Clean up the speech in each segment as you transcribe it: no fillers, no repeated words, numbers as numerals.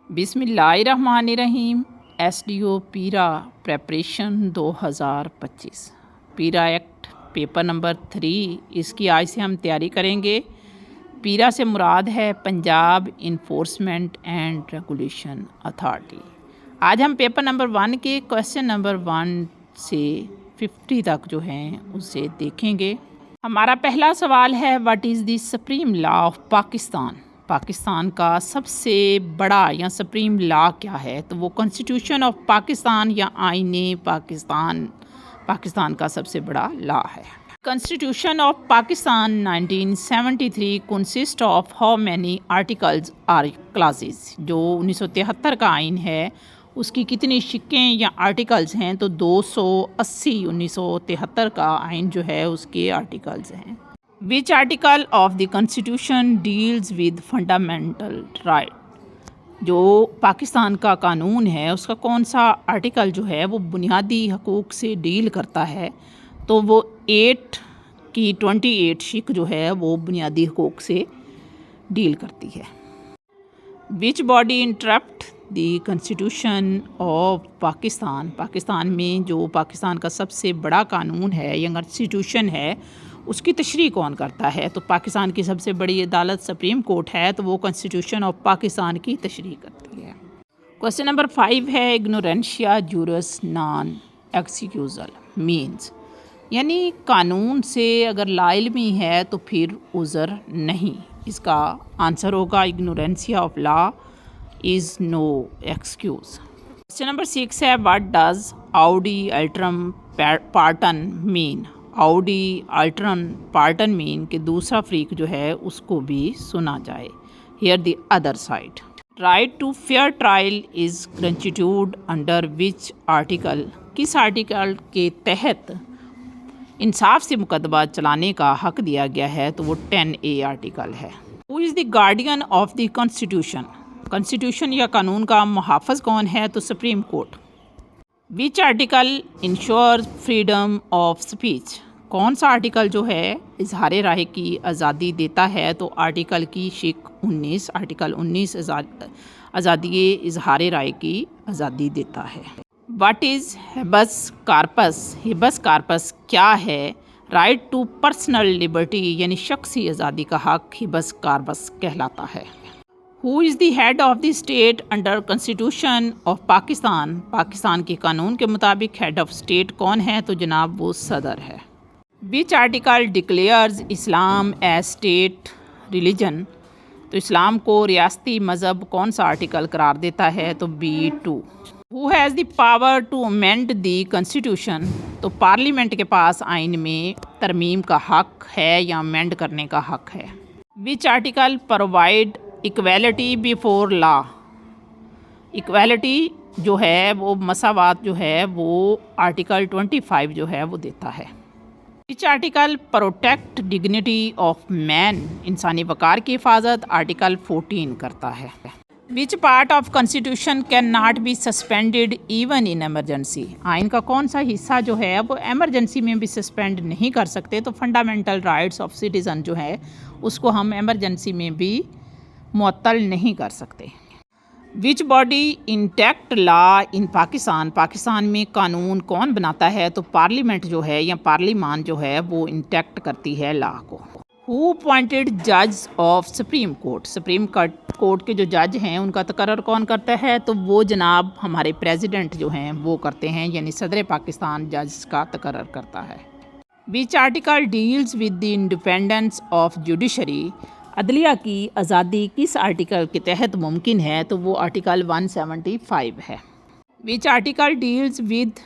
बिस्मिल्लाहिर्रहमानिर्रहीम। SDO पीरा preparation 2025 पीरा एक्ट पेपर नंबर 3, इसकी आज से हम तैयारी करेंगे। पीरा से मुराद है Punjab enforcement and regulation authority. आज हम पेपर नंबर 1 के क्वेश्चन नंबर 1 से 50 तक जो हैं उसे देखेंगे। हमारा पहला सवाल है, what is the supreme law of Pakistan. Pakistan का सबसे बड़ा या सुप्रीम लॉ क्या है? तो वो कॉन्स्टिट्यूशन ऑफ पाकिस्तान या आईने पाकिस्तान का सबसे बड़ा लॉ है। Constitution of Pakistan 1973 consist of how many articles or clauses. जो 1973 का आइन है उसकी कितनी शिक्कें या आर्टिकल्स हैं? तो 280 1973 का आइन जो है उसके आर्टिकल्स हैं। Which article of the constitution deals with fundamental right. जो पाकिस्तान का कानून है उसका कौन सा आर्टिकल जो है वो बुनियादी हकूक़ से डील करता है? तो वो 8 की 28 शिक जो है वो बुनियादी हकूक़ से डील करती है। Which body interrupt the constitution of Pakistan. Pakistan में जो पाकिस्तान का सबसे बड़ा कानून है या कॉन्स्टिट्यूशन है उसकी तशरीह कौन करता है? तो पाकिस्तान की सबसे बड़ी अदालत सुप्रीम कोर्ट है, तो वो कॉन्स्टिट्यूशन ऑफ पाकिस्तान की तशरीह करती है। क्वेश्चन नंबर 5 है, इग्नोरेंशिया जूरस नॉन एक्सक्यूजल मीन्स। यानी कानून से अगर लाइल्मी है तो फिर उज़र नहीं। इसका आंसर होगा ignorantia of law is no excuse. Question number 6 है, what does audi alteram partem mean. Audi alteram partem mean कि दूसरा फ्रीक जो है उसको भी सुना जाए। Hear the other side. Right to fair trial is constitute under which article. किस आर्टिकल के तहत इंसाफ से मुकदमा चलाने का हक दिया गया है? तो वो 10A आर्टिकल है। Who is the guardian of the constitution. Constitution या कानून का मुहाफ़िज़ कौन है? तो supreme court. Which article ensure freedom of speech. कौन सा आर्टिकल जो है इजहार राय की आज़ादी देता है? तो आर्टिकल की शिक 19 आर्टिकल 19 आज़ादी इजहार राय की आज़ादी देता है। What is habeas corpus. Habeas corpus क्या है? राइट टू पर्सनल लिबर्टी यानी शख्सी आज़ादी का हक हेबस कार्पस कहलाता है। Who is the head of the state under constitution of Pakistan. Pakistan के कानून के मुताबिक हेड ऑफ स्टेट कौन है? तो जनाब वो सदर है। Which article declares Islam as state religion. तो इस्लाम को रियासती मज़हब कौन सा आर्टिकल करार देता है? तो B2। Who has the power to amend the constitution. तो पार्लियामेंट के पास आइन में तरमीम का हक है या अमेंड करने का हक है। Which article provide equality before law. Equality जो है वो मसावात जो है वो आर्टिकल 25 जो है वो देता है। Which article protect dignity of man. इंसानी वक़ार की हिफाजत आर्टिकल 14 करता है। Which part of constitution can not be suspended even in emergency. आइन का कौन सा हिस्सा जो है वो एमरजेंसी में भी सस्पेंड नहीं कर सकते? तो फंडामेंटल राइट्स ऑफ सिटीज़न जो है उसको हम एमरजेंसी में भी मुअत्तल नहीं कर सकते। Which body intact law in Pakistan. Pakistan में कानून कौन बनाता है? तो पार्लियामेंट जो है या पार्लियामान जो है वो इंटैक्ट करती है लॉ को। हु अपॉइंटेड जज of supreme court. Supreme court के जो जज हैं उनका तकर्रर कौन करता है? तो वो जनाब हमारे प्रेसिडेंट जो हैं वो करते हैं, यानी सदर पाकिस्तान जज का तकर्रर करता है। Which article deals with the independence of judiciary. अदलिया की आज़ादी किस आर्टिकल के तहत मुमकिन है? तो वो आर्टिकल 175 है। Which article deals with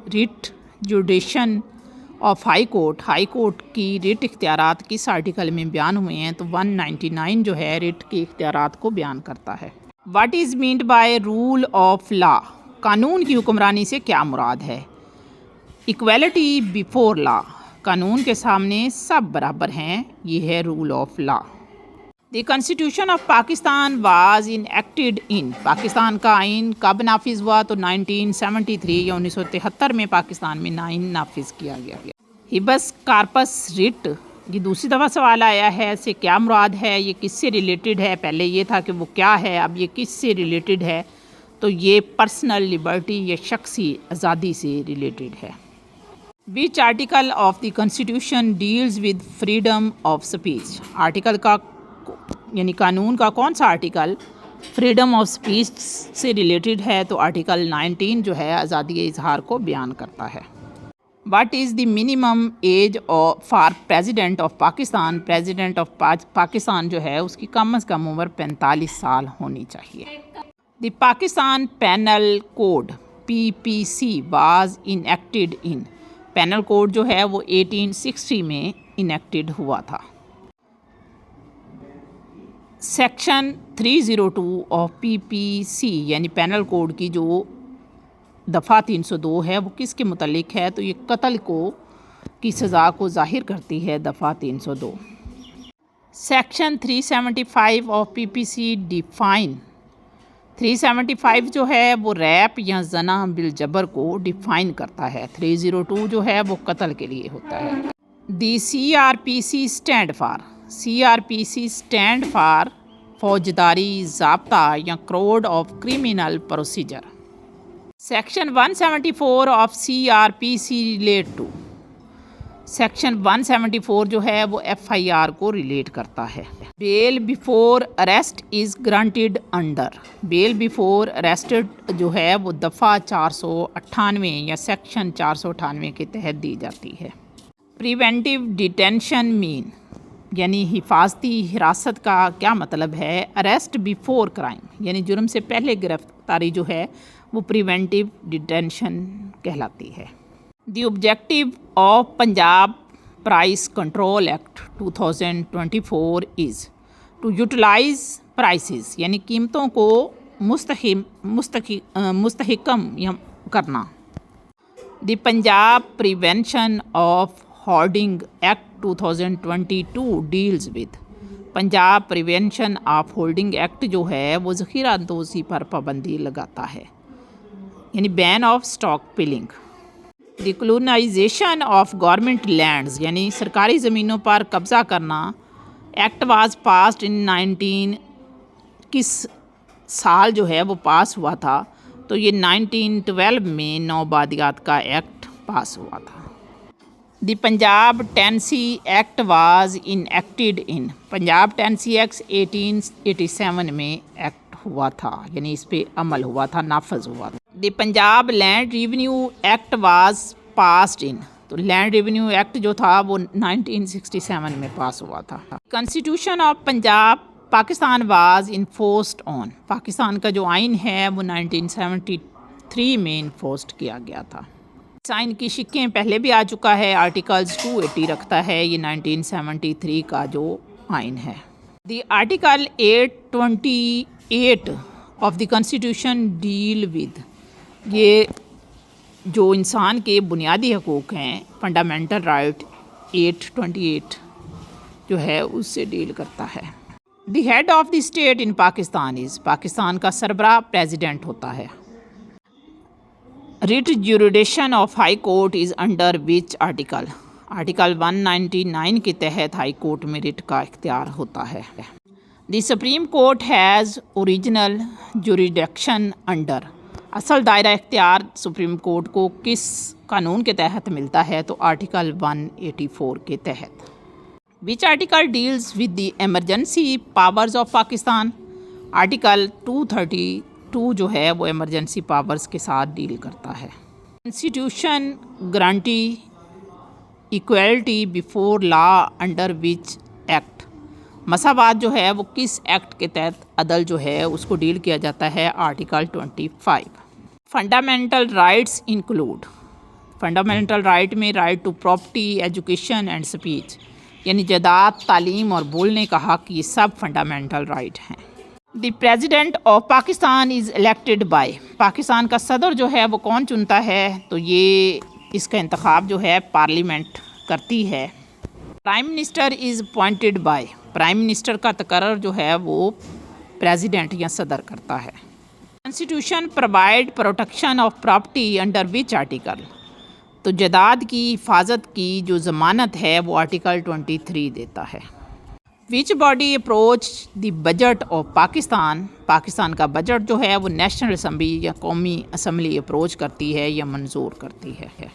writ जुडिशन of high court. High court की रिट इख्तियारात किस आर्टिकल में बयान हुए हैं? तो 199 जो है रिट के इख्तियारात को बयान करता है। What is meant by rule of law. कानून की हुक्मरानी से क्या मुराद है? Equality before law. कानून के सामने सब बराबर हैं, ये है rule of law. The constitution of Pakistan was enacted in. Pakistan का आइन कब नाफिज हुआ? तो 1973 या 1973 में पाकिस्तान में आइन नाफिज किया गया। हिबस कार्पस रिट یہ دوسری دفعہ سوال آیا ہے، اس سے کیا مراد ہے، یہ کس سے ریلیٹڈ ہے؟ پہلے یہ تھا کہ وہ کیا ہے، اب یہ کس سے ریلیٹڈ ہے؟ تو یہ پرسنل لبرٹی یا شخصی آزادی سے ریلیٹڈ ہے۔ Which article of the constitution deals with freedom of speech? Article کا یعنی قانون کا کون سا آرٹیکل فریڈم آف اسپیچ سے ریلیٹڈ ہے؟ تو آرٹیکل 19 جو ہے آزادی اظہار کو بیان کرتا ہے۔ What is the minimum age for president of Pakistan? President of Pakistan جو ہے اس کی کم از کم عمر 45 سال ہونی چاہیے۔ The Pakistan penal code PPC was enacted in? Penal code جو ہے وہ 1860 میں انیکٹڈ ہوا تھا۔ سیکشن 302 آف PPC یعنی پینل کوڈ کی جو دفعہ 302 ہے وہ کس کے متعلق ہے؟ تو یہ قتل کی سزا کو ظاہر کرتی ہے دفعہ 302۔ سیکشن 375 آف PPC ڈیفائن 375 جو ہے وہ ریپ یا زنا بالجبر کو ڈیفائن کرتا ہے، 302 جو ہے وہ قتل کے لیے ہوتا ہے۔ دی CRPC اسٹینڈ فار فوجداری ضابطہ یا code of criminal procedure. Section 174 of CRPC relate to? Section 174 جو ہے وہ FIR کو ریلیٹ کرتا ہے۔ Bail before arrest is granted under? Bail before arrested جو ہے وہ دفعہ 498 یا سیکشن 498 کے تحت دی جاتی ہے۔ پریونٹیو ڈیٹینشن مین یعنی حفاظتی حراست کا کیا مطلب ہے؟ اریسٹ بیفور کرائم یعنی جرم سے پہلے گرفتاری جو ہے وہ پریونٹیو ڈیٹینشن کہلاتی ہے۔ The objective of Punjab price control act 2024 is to utilize prices یعنی قیمتوں کو مستحکم کرنا۔ The Punjab prevention of hoarding act 2022 deals with? Punjab prevention of holding act جو ہے وہ ذخیرہ اندوزی پر پابندی لگاتا ہے یعنی بین آف اسٹاک پلنگ۔ دی کولونائزیشن آف گورنمنٹ لینڈز یعنی سرکاری زمینوں پر قبضہ کرنا ایکٹ واز پاسڈ ان 19 کس سال جو ہے وہ پاس ہوا تھا؟ تو یہ 1912 میں نوآبادیات کا ایکٹ پاس ہوا تھا۔ The Punjab tenancy act was enacted in? Punjab tenancy act 1887 میں ایکٹ ہوا تھا یعنی اس پہ عمل ہوا تھا، نافذ ہوا تھا۔ The Punjab land revenue act was passed in? تو لینڈ ریونیو ایکٹ جو تھا وہ 1967 میں پاس ہوا تھا۔ Constitution of Punjab Pakistan was enforced on? Pakistan کا جو آئین ہے وہ 1973 میں انفورسڈ کیا گیا تھا۔ اس آئین کی شقیں پہلے بھی آ چکا ہے، آرٹیکلز 280 رکھتا ہے یہ 1973 کا جو آئین ہے۔ The article 828 of the constitution deal with? یہ جو انسان کے بنیادی حقوق ہیں فنڈامنٹل رائٹ 828 جو ہے اس سے ڈیل کرتا ہے۔ The head of the state in Pakistan is? Pakistan کا سربراہ پریزیڈنٹ ہوتا ہے۔ Writ jurisdiction of high court is under which article? Article 199 کے تحت ہائی کورٹ میں ریٹ کا اختیار ہوتا ہے۔ The supreme court has original jurisdiction under? اصل دائرہ اختیار سپریم کورٹ کو کس قانون کے تحت ملتا ہے؟ تو آرٹیکل 184 کے تحت۔ Which article deals with the emergency powers of Pakistan? Article 232 جو ہے وہ ایمرجنسی پاورز کے ساتھ ڈیل کرتا ہے۔ Constitution guarantee equality before law under which act? مساوات جو ہے وہ کس ایکٹ کے تحت عدل جو ہے اس کو ڈیل کیا جاتا ہے؟ Article 25۔ Fundamental rights include? Fundamental right میں right to property, education and speech یعنی جائیداد، تعلیم اور بولنے کا حق، یہ سب فنڈامنٹل رائٹ ہیں۔ The president of Pakistan is elected by? Pakistan کا صدر جو ہے وہ کون چنتا ہے؟ تو یہ اس کا انتخاب جو ہے پارلیمنٹ کرتی ہے۔ Prime minister is appointed by? Prime minister کا تقرر جو ہے وہ پریزیڈنٹ یا صدر کرتا ہے۔ Constitution provide protection of property under which article? تو جائیداد کی حفاظت کی جو ضمانت ہے وہ آرٹیکل 23 دیتا ہے۔ Which body approach the budget of Pakistan کا بجٹ جو ہے وہ نیشنل اسمبلی یا قومی اسمبلی اپروچ کرتی ہے یا منظور کرتی ہے۔